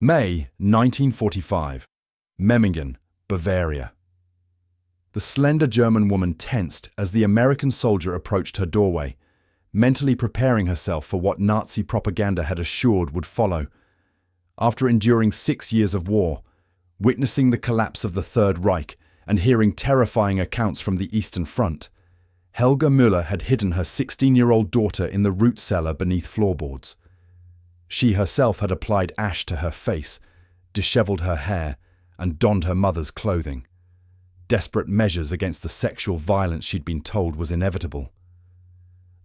May 1945. Memmingen, Bavaria. The slender German woman tensed as the American soldier approached her doorway, mentally preparing herself for what Nazi propaganda had assured would follow. After enduring 6 years of war, witnessing the collapse of the Third Reich, and hearing terrifying accounts from the Eastern Front, Helga Müller had hidden her 16-year-old daughter in the root cellar beneath floorboards. She herself had applied ash to her face, disheveled her hair, and donned her mother's clothing. Desperate measures against the sexual violence she'd been told was inevitable.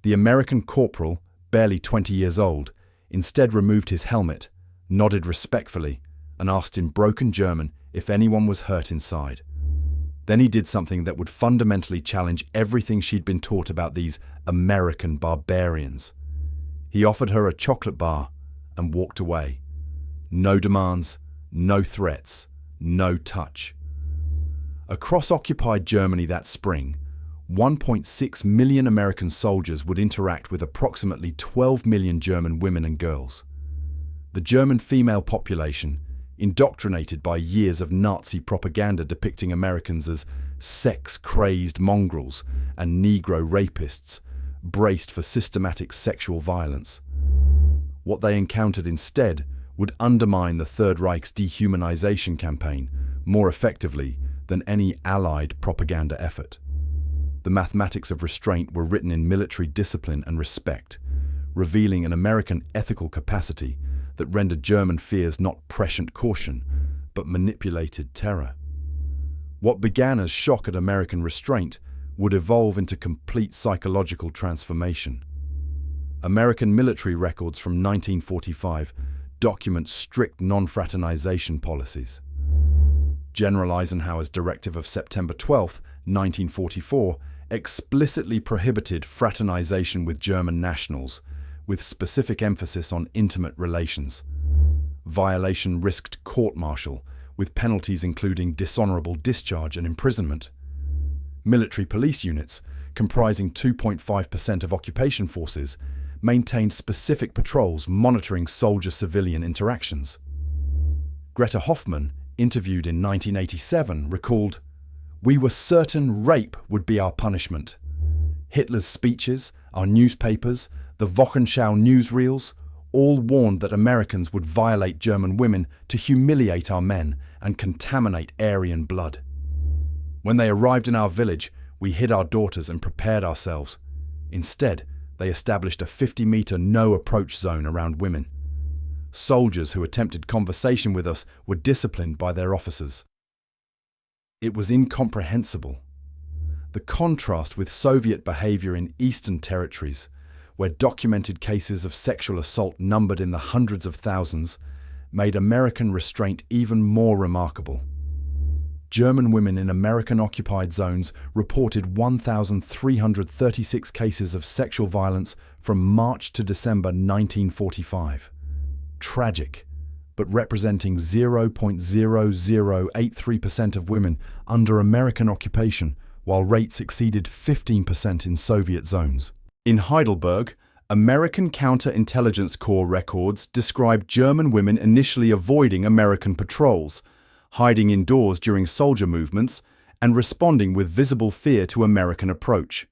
The American corporal, barely 20 years old, instead removed his helmet, nodded respectfully, and asked in broken German if anyone was hurt inside. Then he did something that would fundamentally challenge everything she'd been taught about these American barbarians. He offered her a chocolate bar and walked away. No demands, no threats, no touch. Across occupied Germany that spring, 1.6 million American soldiers would interact with approximately 12 million German women and girls. The German female population, indoctrinated by years of Nazi propaganda depicting Americans as sex-crazed mongrels and Negro rapists, braced for systematic sexual violence. What they encountered instead would undermine the Third Reich's dehumanization campaign more effectively than any Allied propaganda effort. The mathematics of restraint were written in military discipline and respect, revealing an American ethical capacity that rendered German fears not prescient caution, but manipulated terror. What began as shock at American restraint would evolve into complete psychological transformation. American military records from 1945 document strict non-fraternization policies. General Eisenhower's directive of September 12, 1944, explicitly prohibited fraternization with German nationals, with specific emphasis on intimate relations. Violation risked court-martial, with penalties including dishonorable discharge and imprisonment. Military police units, comprising 2.5% of occupation forces, maintained specific patrols monitoring soldier-civilian interactions. Greta Hoffmann, interviewed in 1987, recalled, "We were certain rape would be our punishment. Hitler's speeches, our newspapers, the Wochenschau newsreels, all warned that Americans would violate German women to humiliate our men and contaminate Aryan blood. When they arrived in our village, we hid our daughters and prepared ourselves. Instead, they established a 50-meter no-approach zone around women. Soldiers who attempted conversation with us were disciplined by their officers." It was incomprehensible. The contrast with Soviet behavior in Eastern territories, where documented cases of sexual assault numbered in the hundreds of thousands, made American restraint even more remarkable. German women in American-occupied zones reported 1,336 cases of sexual violence from March to December 1945. Tragic, but representing 0.0083% of women under American occupation, while rates exceeded 15% in Soviet zones. In Heidelberg, American Counterintelligence Corps records describe German women initially avoiding American patrols, hiding indoors during soldier movements, and responding with visible fear to American approach.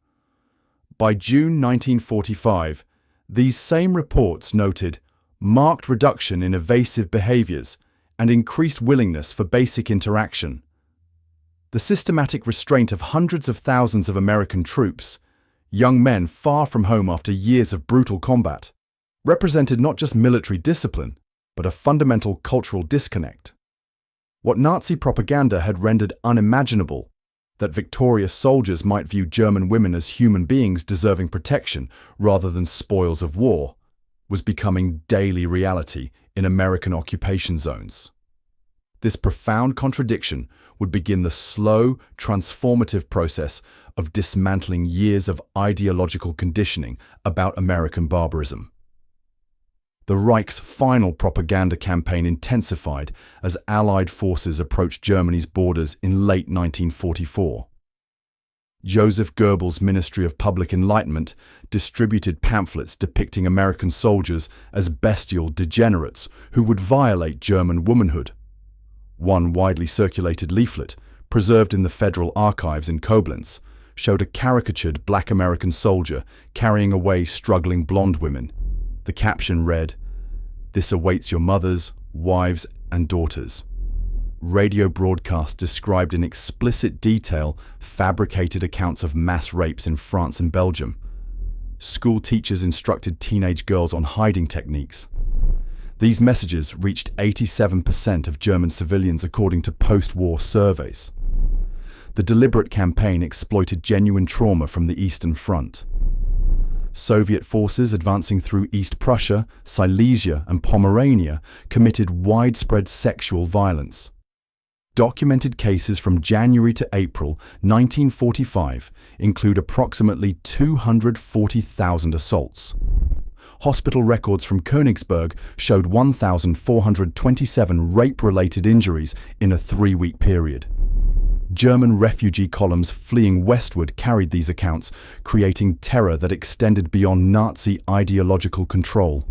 By June 1945, these same reports noted marked reduction in evasive behaviors and increased willingness for basic interaction. The systematic restraint of hundreds of thousands of American troops, young men far from home after years of brutal combat, represented not just military discipline, but a fundamental cultural disconnect. What Nazi propaganda had rendered unimaginable, that victorious soldiers might view German women as human beings deserving protection rather than spoils of war, was becoming daily reality in American occupation zones. This profound contradiction would begin the slow, transformative process of dismantling years of ideological conditioning about American barbarism. The Reich's final propaganda campaign intensified as Allied forces approached Germany's borders in late 1944. Joseph Goebbels' Ministry of Public Enlightenment distributed pamphlets depicting American soldiers as bestial degenerates who would violate German womanhood. One widely circulated leaflet, preserved in the Federal Archives in Koblenz, showed a caricatured black American soldier carrying away struggling blonde women. The caption read, "This awaits your mothers, wives, and daughters." Radio broadcasts described in explicit detail fabricated accounts of mass rapes in France and Belgium. School teachers instructed teenage girls on hiding techniques. These messages reached 87% of German civilians according to post-war surveys. The deliberate campaign exploited genuine trauma from the Eastern Front. Soviet forces advancing through East Prussia, Silesia, and Pomerania committed widespread sexual violence. Documented cases from January to April 1945 include approximately 240,000 assaults. Hospital records from Königsberg showed 1,427 rape-related injuries in a 3-week period. German refugee columns fleeing westward carried these accounts, creating terror that extended beyond Nazi ideological control.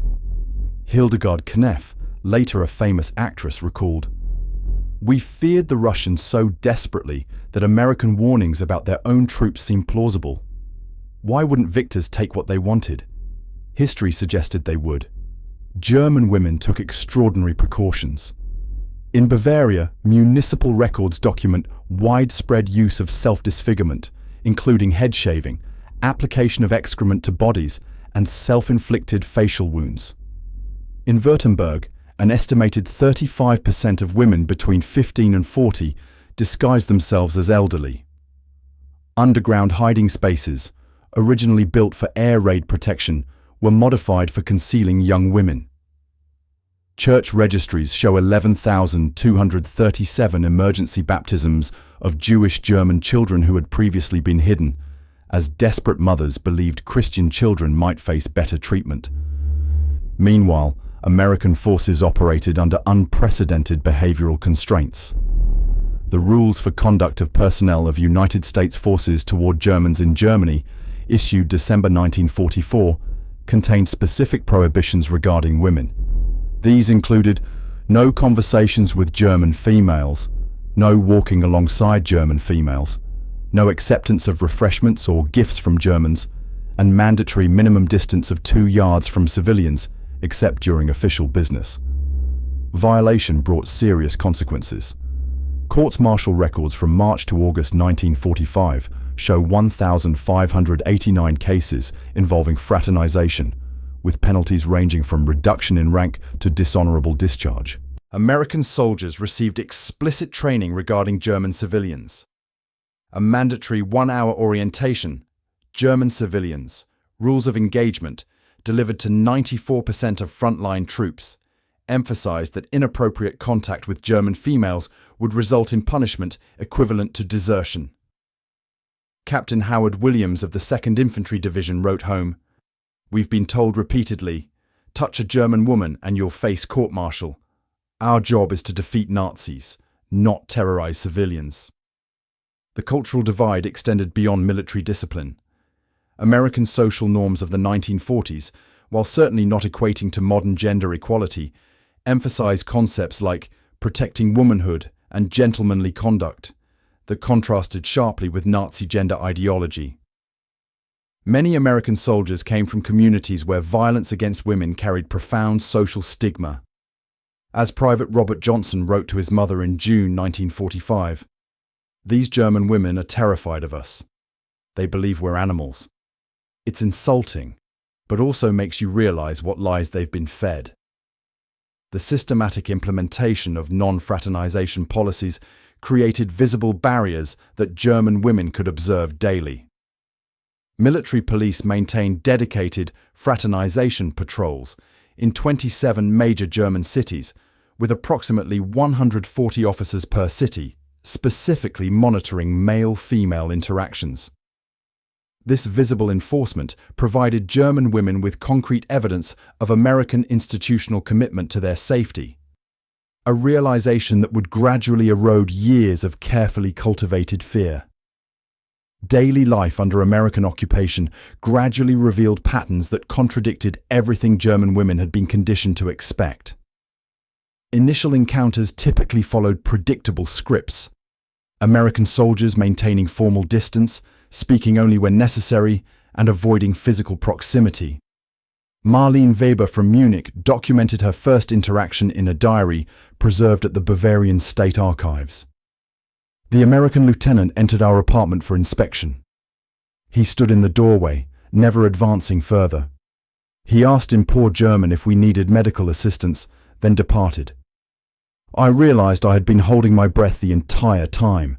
Hildegard Knef, later a famous actress, recalled, "We feared the Russians so desperately that American warnings about their own troops seemed plausible. Why wouldn't victors take what they wanted? History suggested they would." German women took extraordinary precautions. In Bavaria, municipal records document widespread use of self-disfigurement, including head shaving, application of excrement to bodies, and self-inflicted facial wounds. In Württemberg, an estimated 35% of women between 15 and 40 disguised themselves as elderly. Underground hiding spaces, originally built for air raid protection, were modified for concealing young women. Church registries show 11,237 emergency baptisms of Jewish German children who had previously been hidden, as desperate mothers believed Christian children might face better treatment. Meanwhile, American forces operated under unprecedented behavioral constraints. The rules for conduct of personnel of United States forces toward Germans in Germany, issued December 1944, contained specific prohibitions regarding women. These included no conversations with German females, no walking alongside German females, no acceptance of refreshments or gifts from Germans, and mandatory minimum distance of 2 yards from civilians, except during official business. Violation brought serious consequences. Courts-martial records from March to August 1945 show 1,589 cases involving fraternization, with penalties ranging from reduction in rank to dishonorable discharge. American soldiers received explicit training regarding German civilians. A mandatory 1-hour orientation, German civilians, rules of engagement, delivered to 94% of frontline troops, emphasized that inappropriate contact with German females would result in punishment equivalent to desertion. Captain Howard Williams of the 2nd Infantry Division wrote home, "We've been told repeatedly, touch a German woman and you'll face court-martial. Our job is to defeat Nazis, not terrorize civilians." The cultural divide extended beyond military discipline. American social norms of the 1940s, while certainly not equating to modern gender equality, emphasized concepts like protecting womanhood and gentlemanly conduct that contrasted sharply with Nazi gender ideology. Many American soldiers came from communities where violence against women carried profound social stigma. As Private Robert Johnson wrote to his mother in June 1945, "These German women are terrified of us. They believe we're animals. It's insulting, but also makes you realize what lies they've been fed." The systematic implementation of non-fraternization policies created visible barriers that German women could observe daily. Military police maintained dedicated fraternization patrols in 27 major German cities, with approximately 140 officers per city, specifically monitoring male-female interactions. This visible enforcement provided German women with concrete evidence of American institutional commitment to their safety, a realization that would gradually erode years of carefully cultivated fear. Daily life under American occupation gradually revealed patterns that contradicted everything German women had been conditioned to expect. Initial encounters typically followed predictable scripts. American soldiers maintaining formal distance, speaking only when necessary, and avoiding physical proximity. Marlene Weber from Munich documented her first interaction in a diary preserved at the Bavarian State Archives. The American lieutenant entered our apartment for inspection. He stood in the doorway, never advancing further. He asked in poor German if we needed medical assistance, then departed. I realized I had been holding my breath the entire time.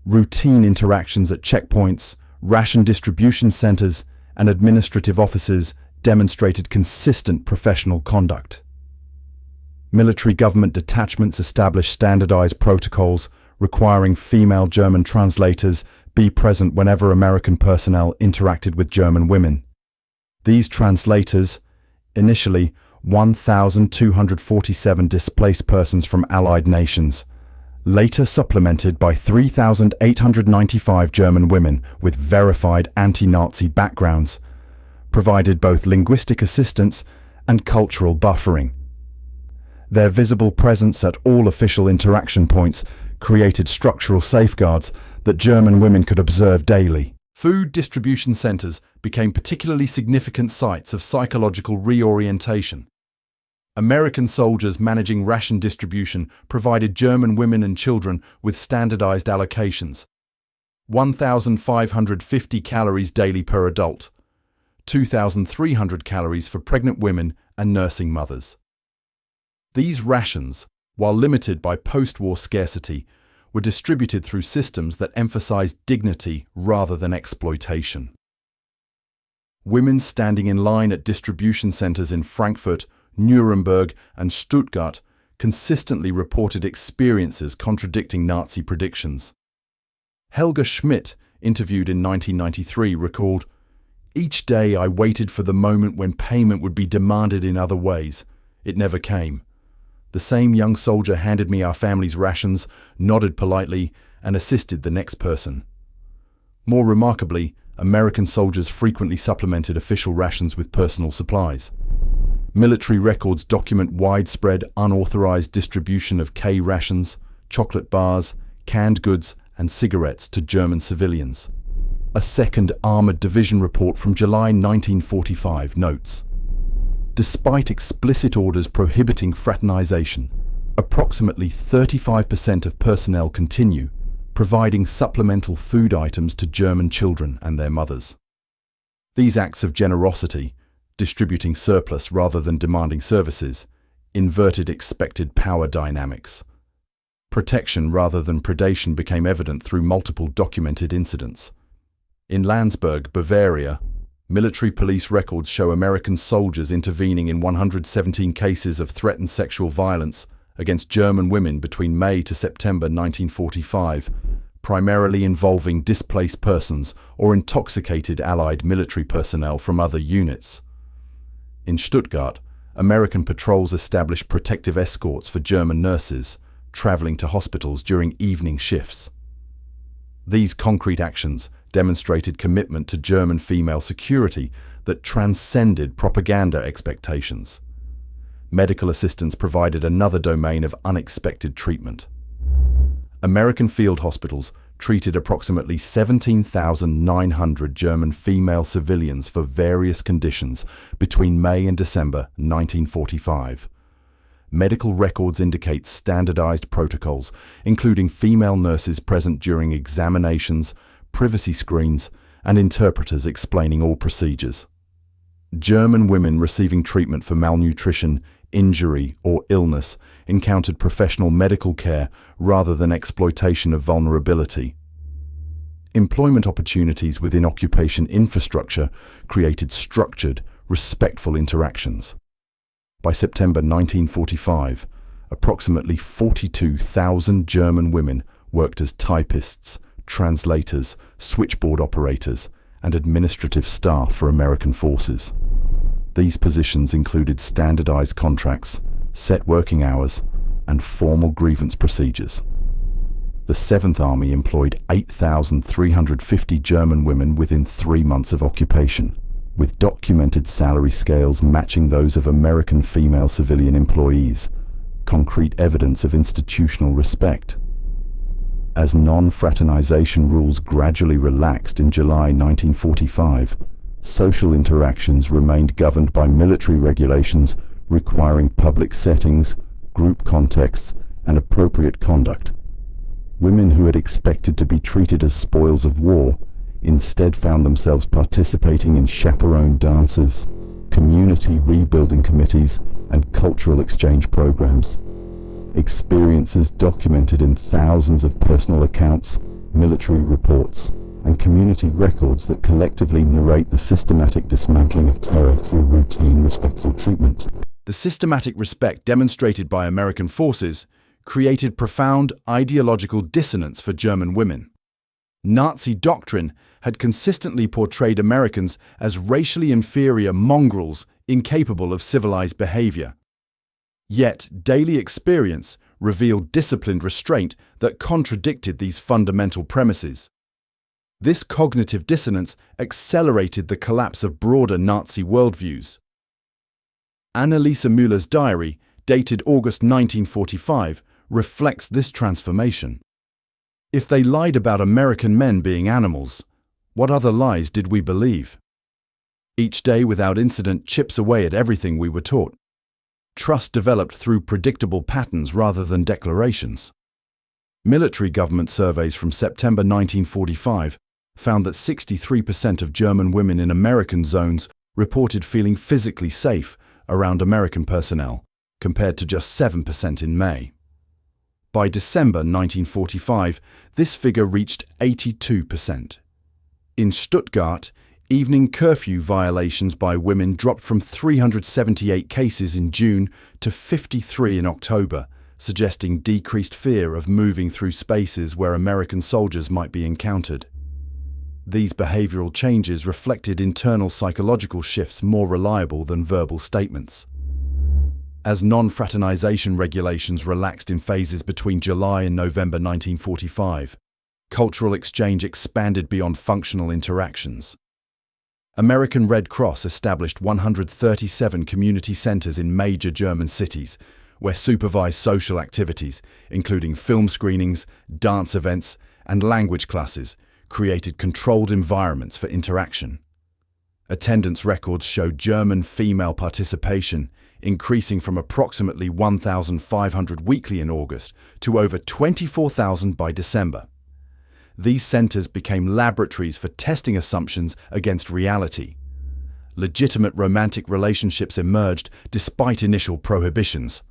Routine interactions at checkpoints, ration distribution centers, and administrative offices demonstrated consistent professional conduct. Military government detachments established standardized protocols requiring female German translators be present whenever American personnel interacted with German women. These translators, initially 1,247 displaced persons from Allied nations, later supplemented by 3,895 German women with verified anti-Nazi backgrounds, provided both linguistic assistance and cultural buffering. Their visible presence at all official interaction points created structural safeguards that German women could observe daily. Food distribution centers became particularly significant sites of psychological reorientation. American soldiers managing ration distribution provided German women and children with standardized allocations. 1,550 calories daily per adult, 2,300 calories for pregnant women and nursing mothers. These rations, while limited by post-war scarcity, were distributed through systems that emphasized dignity rather than exploitation. Women standing in line at distribution centers in Frankfurt, Nuremberg, and Stuttgart consistently reported experiences contradicting Nazi predictions. Helga Schmidt, interviewed in 1993, recalled, "Each day I waited for the moment when payment would be demanded in other ways. It never came. The same young soldier handed me our family's rations, nodded politely, and assisted the next person." More remarkably, American soldiers frequently supplemented official rations with personal supplies. Military records document widespread unauthorized distribution of K rations, chocolate bars, canned goods, and cigarettes to German civilians. A 2nd Armored Division report from July 1945 notes, despite explicit orders prohibiting fraternization, approximately 35% of personnel continue providing supplemental food items to German children and their mothers. These acts of generosity, distributing surplus rather than demanding services, inverted expected power dynamics. Protection rather than predation became evident through multiple documented incidents. In Landsberg, Bavaria, military police records show American soldiers intervening in 117 cases of threatened sexual violence against German women between May to September 1945, primarily involving displaced persons or intoxicated Allied military personnel from other units. In Stuttgart, American patrols established protective escorts for German nurses traveling to hospitals during evening shifts. These concrete actions demonstrated commitment to German female security that transcended propaganda expectations. Medical assistance provided another domain of unexpected treatment. American field hospitals treated approximately 17,900 German female civilians for various conditions between May and December 1945. Medical records indicate standardized protocols, including female nurses present during examinations, privacy screens, and interpreters explaining all procedures. German women receiving treatment for malnutrition, injury, or illness encountered professional medical care rather than exploitation of vulnerability. Employment opportunities within occupation infrastructure created structured, respectful interactions. By September 1945, approximately 42,000 German women worked as typists, translators, switchboard operators, and administrative staff for American forces. These positions included standardized contracts, set working hours, and formal grievance procedures. The Seventh Army employed 8,350 German women within 3 months of occupation, with documented salary scales matching those of American female civilian employees, concrete evidence of institutional respect. As non-fraternization rules gradually relaxed in July 1945, social interactions remained governed by military regulations requiring public settings, group contexts, and appropriate conduct. Women who had expected to be treated as spoils of war instead found themselves participating in chaperone dances, community rebuilding committees, and cultural exchange programs. Experiences documented in thousands of personal accounts, military reports, and community records that collectively narrate the systematic dismantling of terror through routine, respectful treatment. The systematic respect demonstrated by American forces created profound ideological dissonance for German women. Nazi doctrine had consistently portrayed Americans as racially inferior mongrels incapable of civilized behavior. Yet, daily experience revealed disciplined restraint that contradicted these fundamental premises. This cognitive dissonance accelerated the collapse of broader Nazi worldviews. Helga Müller's diary, dated August 1945, reflects this transformation. If they lied about American men being animals, what other lies did we believe? Each day without incident chips away at everything we were taught. Trust developed through predictable patterns rather than declarations. Military government surveys from September 1945 found that 63% of German women in American zones reported feeling physically safe around American personnel, compared to just 7% in May. By December 1945, this figure reached 82%. In Stuttgart, evening curfew violations by women dropped from 378 cases in June to 53 in October, suggesting decreased fear of moving through spaces where American soldiers might be encountered. These behavioral changes reflected internal psychological shifts more reliable than verbal statements. As non-fraternization regulations relaxed in phases between July and November 1945, cultural exchange expanded beyond functional interactions. American Red Cross established 137 community centers in major German cities, where supervised social activities, including film screenings, dance events, and language classes, created controlled environments for interaction. Attendance records show German female participation increasing from approximately 1,500 weekly in August to over 24,000 by December. These centers became laboratories for testing assumptions against reality. Legitimate romantic relationships emerged despite initial prohibitions.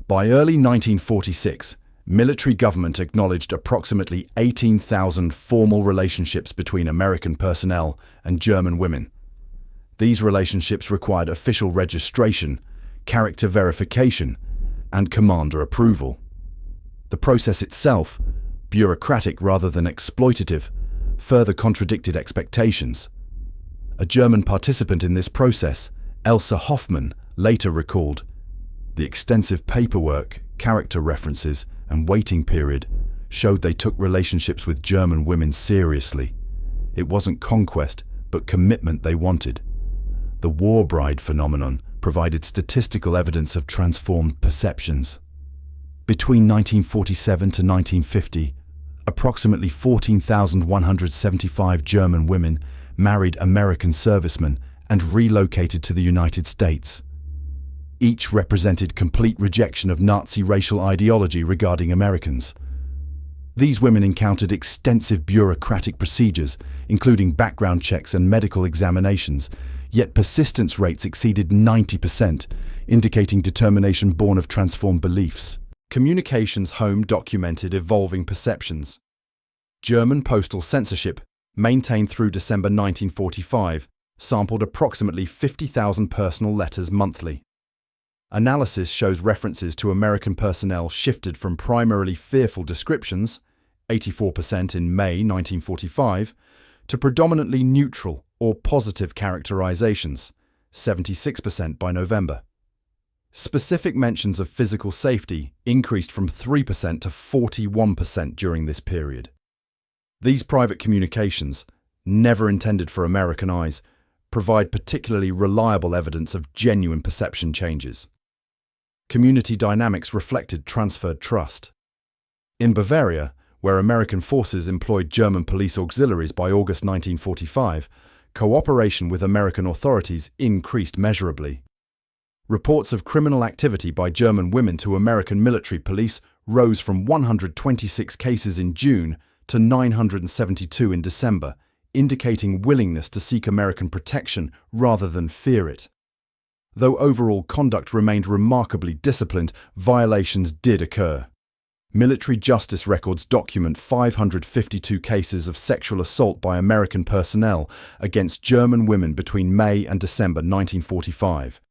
By early 1946, military government acknowledged approximately 18,000 formal relationships between American personnel and German women. These relationships required official registration, character verification, and commander approval. The process itself, bureaucratic rather than exploitative, further contradicted expectations. A German participant in this process, Elsa Hoffmann, later recalled, "The extensive paperwork, character references, and waiting period showed they took relationships with German women seriously. It wasn't conquest, but commitment they wanted." The war bride phenomenon provided statistical evidence of transformed perceptions. Between 1947 to 1950, approximately 14,175 German women married American servicemen and relocated to the United States. Each represented complete rejection of Nazi racial ideology regarding Americans. These women encountered extensive bureaucratic procedures, including background checks and medical examinations, yet persistence rates exceeded 90%, indicating determination born of transformed beliefs. Communications Home documented evolving perceptions. German postal censorship, maintained through December 1945, sampled approximately 50,000 personal letters monthly. Analysis shows references to American personnel shifted from primarily fearful descriptions, 84% in May 1945, to predominantly neutral or positive characterizations, 76% by November. Specific mentions of physical safety increased from 3% to 41% during this period. These private communications, never intended for American eyes, provide particularly reliable evidence of genuine perception changes. Community dynamics reflected transferred trust. In Bavaria, where American forces employed German police auxiliaries by August 1945, cooperation with American authorities increased measurably. Reports of criminal activity by German women to American military police rose from 126 cases in June to 972 in December, indicating willingness to seek American protection rather than fear it. Though overall conduct remained remarkably disciplined, violations did occur. Military justice records document 552 cases of sexual assault by American personnel against German women between May and December 1945.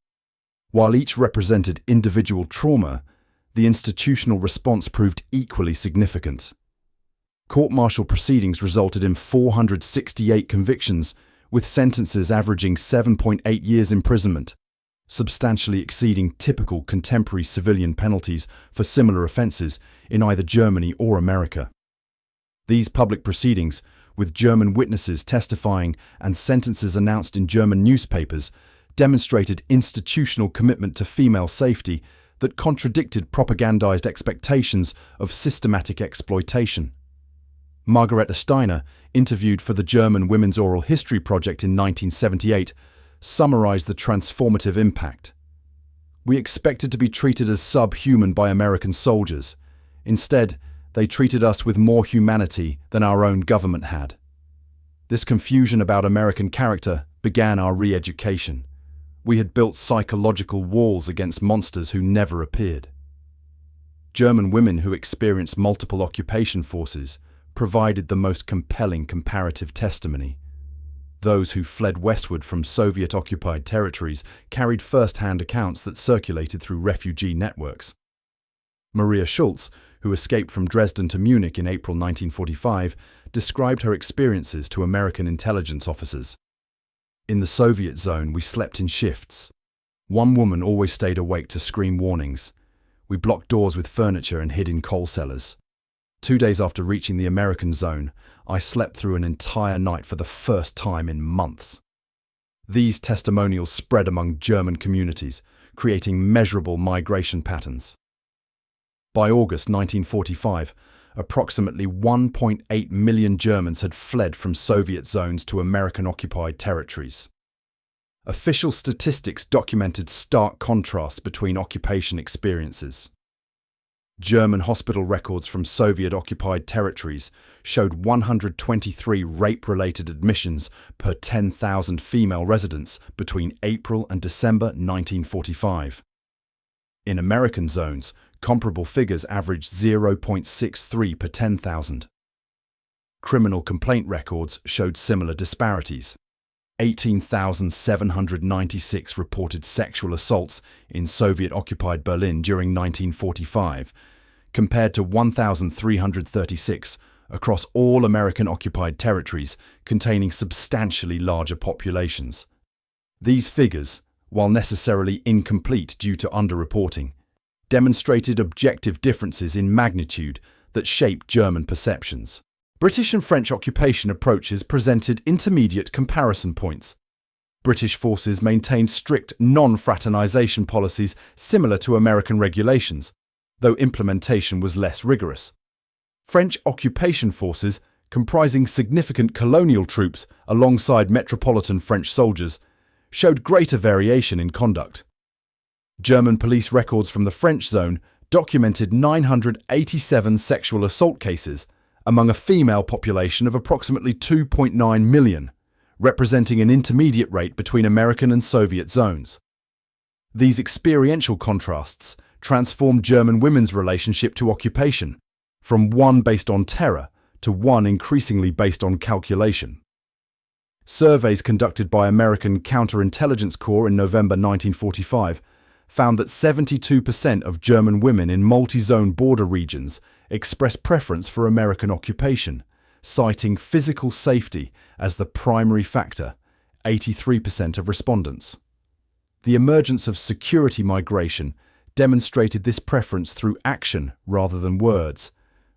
While each represented individual trauma, the institutional response proved equally significant. Court-martial proceedings resulted in 468 convictions, with sentences averaging 7.8 years imprisonment, substantially exceeding typical contemporary civilian penalties for similar offences in either Germany or America. These public proceedings, with German witnesses testifying and sentences announced in German newspapers, demonstrated institutional commitment to female safety that contradicted propagandized expectations of systematic exploitation. Margareta Steiner, interviewed for the German Women's Oral History Project in 1978, summarized the transformative impact. "We expected to be treated as subhuman by American soldiers. Instead, they treated us with more humanity than our own government had. This confusion about American character began our re-education. We had built psychological walls against monsters who never appeared." German women who experienced multiple occupation forces provided the most compelling comparative testimony. Those who fled westward from Soviet-occupied territories carried first-hand accounts that circulated through refugee networks. Maria Schulz, who escaped from Dresden to Munich in April 1945, described her experiences to American intelligence officers. "In the Soviet zone, we slept in shifts. One woman always stayed awake to scream warnings. We blocked doors with furniture and hid in coal cellars. 2 days after reaching the American zone, I slept through an entire night for the first time in months." These testimonials spread among German communities, creating measurable migration patterns. By August 1945, approximately 1.8 million Germans had fled from Soviet zones to American-occupied territories. Official statistics documented stark contrasts between occupation experiences. German hospital records from Soviet-occupied territories showed 123 rape-related admissions per 10,000 female residents between April and December 1945. In American zones, comparable figures averaged 0.63 per 10,000. Criminal complaint records showed similar disparities. 18,796 reported sexual assaults in Soviet-occupied Berlin during 1945, compared to 1,336 across all American-occupied territories containing substantially larger populations. These figures, while necessarily incomplete due to underreporting, demonstrated objective differences in magnitude that shaped German perceptions. British and French occupation approaches presented intermediate comparison points. British forces maintained strict non-fraternization policies similar to American regulations, though implementation was less rigorous. French occupation forces, comprising significant colonial troops alongside metropolitan French soldiers, showed greater variation in conduct. German police records from the French zone documented 987 sexual assault cases among a female population of approximately 2.9 million, representing an intermediate rate between American and Soviet zones. These experiential contrasts transformed German women's relationship to occupation, from one based on terror to one increasingly based on calculation. Surveys conducted by American Counterintelligence Corps in November 1945 found that 72% of German women in multi-zone border regions expressed preference for American occupation, citing physical safety as the primary factor, 83% of respondents. The emergence of security migration demonstrated this preference through action rather than words,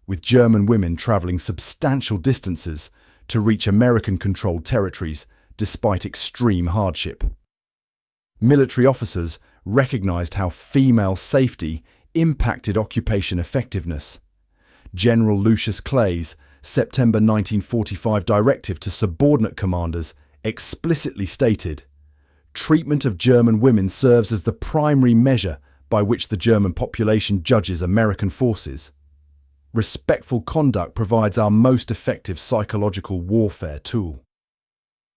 with German women travelling substantial distances to reach American-controlled territories despite extreme hardship. Military officers recognized how female safety impacted occupation effectiveness. General Lucius Clay's September 1945 directive to subordinate commanders explicitly stated, "Treatment of German women serves as the primary measure by which the German population judges American forces. Respectful conduct provides our most effective psychological warfare tool."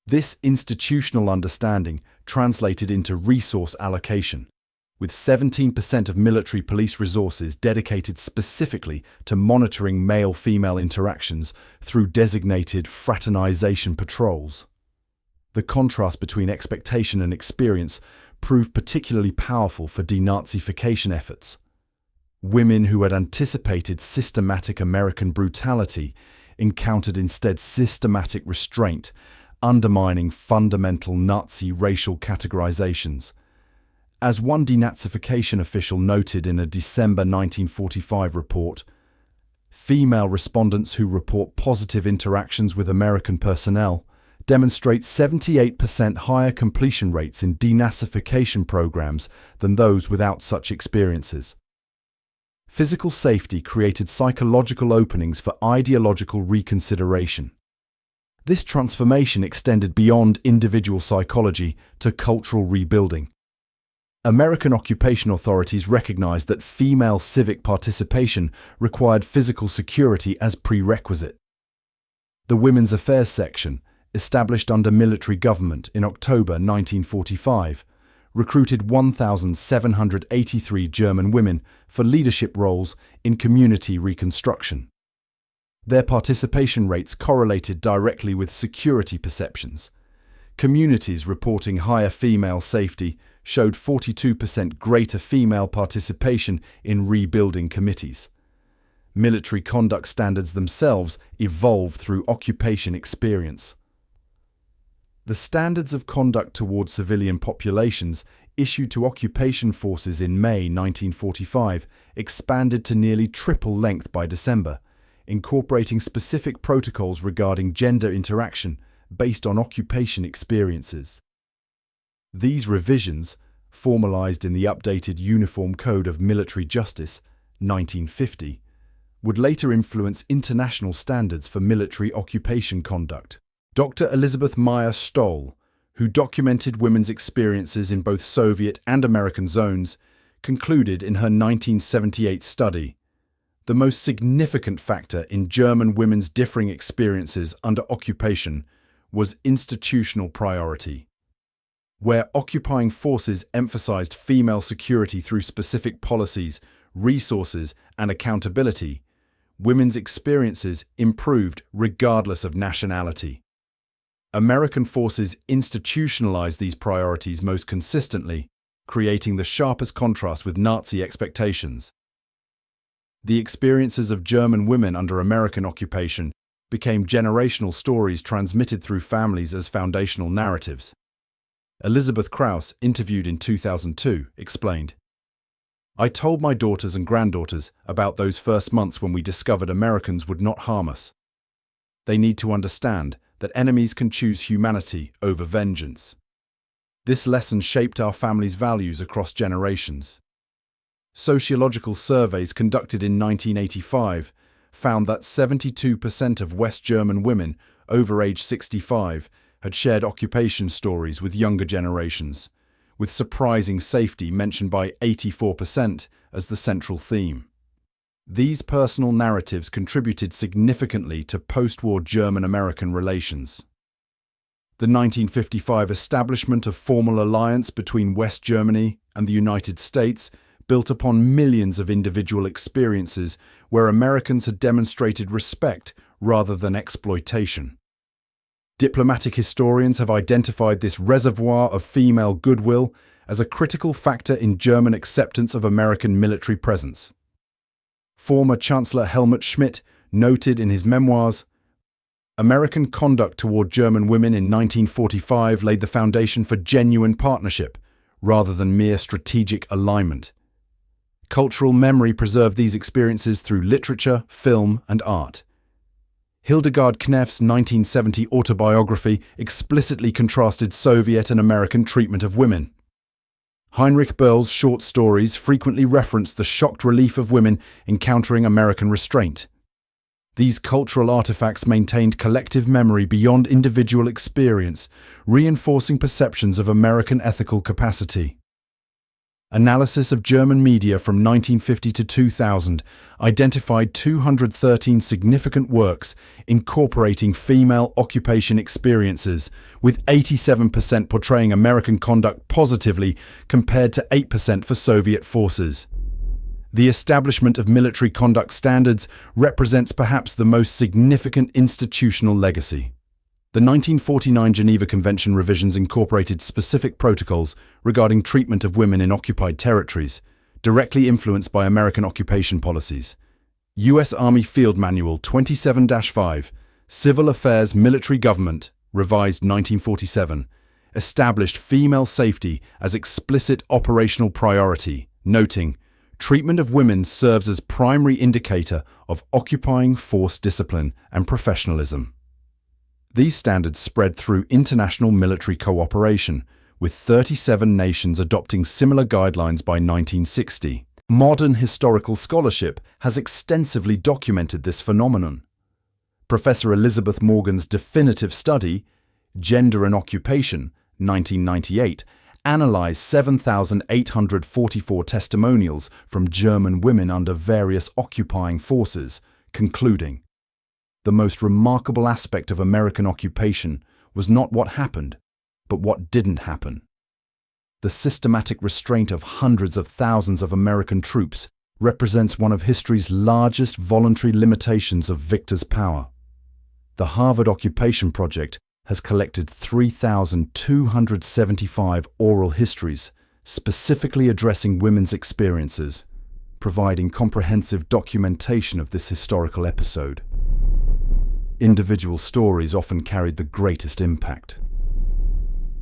This institutional understanding translated into resource allocation, with 17% of military police resources dedicated specifically to monitoring male-female interactions through designated fraternization patrols. The contrast between expectation and experience proved particularly powerful for denazification efforts. Women who had anticipated systematic American brutality encountered instead systematic restraint, undermining fundamental Nazi racial categorizations. As one denazification official noted in a December 1945 report, female respondents who report positive interactions with American personnel demonstrate 78% higher completion rates in denazification programs than those without such experiences. Physical safety created psychological openings for ideological reconsideration. This transformation extended beyond individual psychology to cultural rebuilding. American occupation authorities recognized that female civic participation required physical security as prerequisite. The Women's Affairs Section, established under military government in October 1945, recruited 1,783 German women for leadership roles in community reconstruction. Their participation rates correlated directly with security perceptions. Communities reporting higher female safety showed 42% greater female participation in rebuilding committees. Military conduct standards themselves evolved through occupation experience. The standards of conduct toward civilian populations issued to occupation forces in May 1945 expanded to nearly triple length by December, incorporating specific protocols regarding gender interaction based on occupation experiences. These revisions, formalized in the updated Uniform Code of Military Justice, 1950, would later influence international standards for military occupation conduct. Dr. Elizabeth Meyer Stoll, who documented women's experiences in both Soviet and American zones, concluded in her 1978 study, "The most significant factor in German women's differing experiences under occupation was institutional priority. Where occupying forces emphasized female security through specific policies, resources, and accountability, women's experiences improved regardless of nationality. American forces institutionalized these priorities most consistently, creating the sharpest contrast with Nazi expectations. The experiences of German women under American occupation became generational stories transmitted through families as foundational narratives." Elizabeth Krauss, interviewed in 2002, explained, "I told my daughters and granddaughters about those first months when we discovered Americans would not harm us. They need to understand that enemies can choose humanity over vengeance. This lesson shaped our family's values across generations." Sociological surveys conducted in 1985 found that 72% of West German women over age 65 had shared occupation stories with younger generations, with surprising safety mentioned by 84% as the central theme. These personal narratives contributed significantly to post-war German-American relations. The 1955 establishment of formal alliance between West Germany and the United States built upon millions of individual experiences where Americans had demonstrated respect rather than exploitation. Diplomatic historians have identified this reservoir of female goodwill as a critical factor in German acceptance of American military presence. Former Chancellor Helmut Schmidt noted in his memoirs, "American conduct toward German women in 1945 laid the foundation for genuine partnership, rather than mere strategic alignment. Cultural memory preserved these experiences through literature, film, and art. Hildegard Kneff's 1970 autobiography explicitly contrasted Soviet and American treatment of women. Heinrich Böll's short stories frequently reference the shocked relief of women encountering American restraint. These cultural artifacts maintained collective memory beyond individual experience, reinforcing perceptions of American ethical capacity. Analysis of German media from 1950 to 2000 identified 213 significant works incorporating female occupation experiences, with 87% portraying American conduct positively compared to 8% for Soviet forces. The establishment of military conduct standards represents perhaps the most significant institutional legacy. The 1949 Geneva Convention revisions incorporated specific protocols regarding treatment of women in occupied territories, directly influenced by American occupation policies. U.S. Army Field Manual 27-5, Civil Affairs Military Government, revised 1947, established female safety as explicit operational priority, noting, "Treatment of women serves as primary indicator of occupying force discipline and professionalism." These standards spread through international military cooperation, with 37 nations adopting similar guidelines by 1960. Modern historical scholarship has extensively documented this phenomenon. Professor Elizabeth Morgan's definitive study, Gender and Occupation, 1998, analyzed 7,844 testimonials from German women under various occupying forces, concluding, "The most remarkable aspect of American occupation was not what happened, but what didn't happen." The systematic restraint of hundreds of thousands of American troops represents one of history's largest voluntary limitations of victors' power. The Harvard Occupation Project has collected 3,275 oral histories specifically addressing women's experiences, providing comprehensive documentation of this historical episode. Individual stories often carried the greatest impact.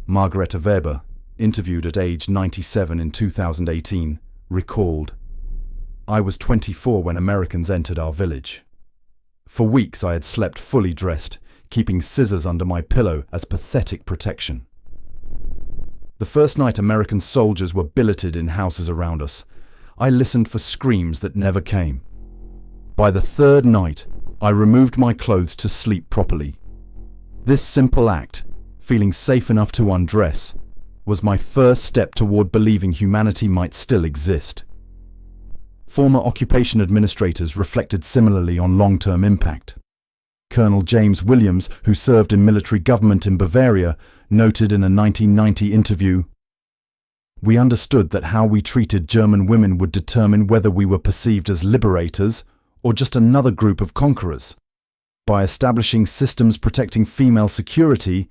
Margareta Weber, interviewed at age 97 in 2018, recalled, "I was 24 when Americans entered our village. For weeks I had slept fully dressed, keeping scissors under my pillow as pathetic protection. The first night American soldiers were billeted in houses around us, I listened for screams that never came. By the third night, I removed my clothes to sleep properly. This simple act, feeling safe enough to undress, was my first step toward believing humanity might still exist." Former occupation administrators reflected similarly on long-term impact. Colonel James Williams, who served in military government in Bavaria, noted in a 1990 interview, "We understood that how we treated German women would determine whether we were perceived as liberators or just another group of conquerors. By establishing systems protecting female security,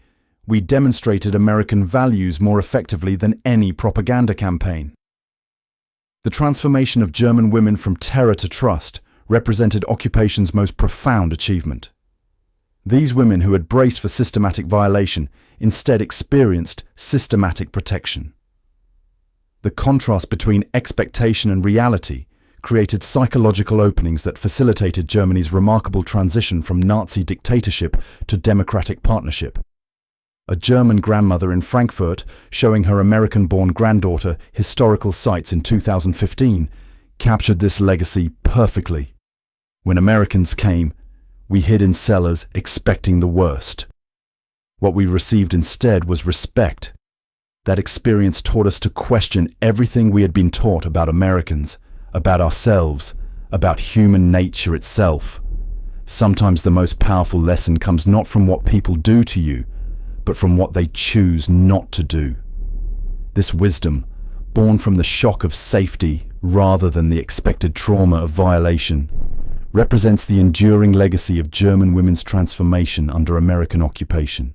we demonstrated American values more effectively than any propaganda campaign." The transformation of German women from terror to trust represented occupation's most profound achievement. These women who had braced for systematic violation instead experienced systematic protection. The contrast between expectation and reality created psychological openings that facilitated Germany's remarkable transition from Nazi dictatorship to democratic partnership. A German grandmother in Frankfurt, showing her American-born granddaughter historical sites in 2015, captured this legacy perfectly. "When Americans came, we hid in cellars expecting the worst. What we received instead was respect. That experience taught us to question everything we had been taught about Americans, about ourselves, about human nature itself. Sometimes the most powerful lesson comes not from what people do to you, but from what they choose not to do. This wisdom, born from the shock of safety rather than the expected trauma of violation, represents the enduring legacy of German women's transformation under American occupation.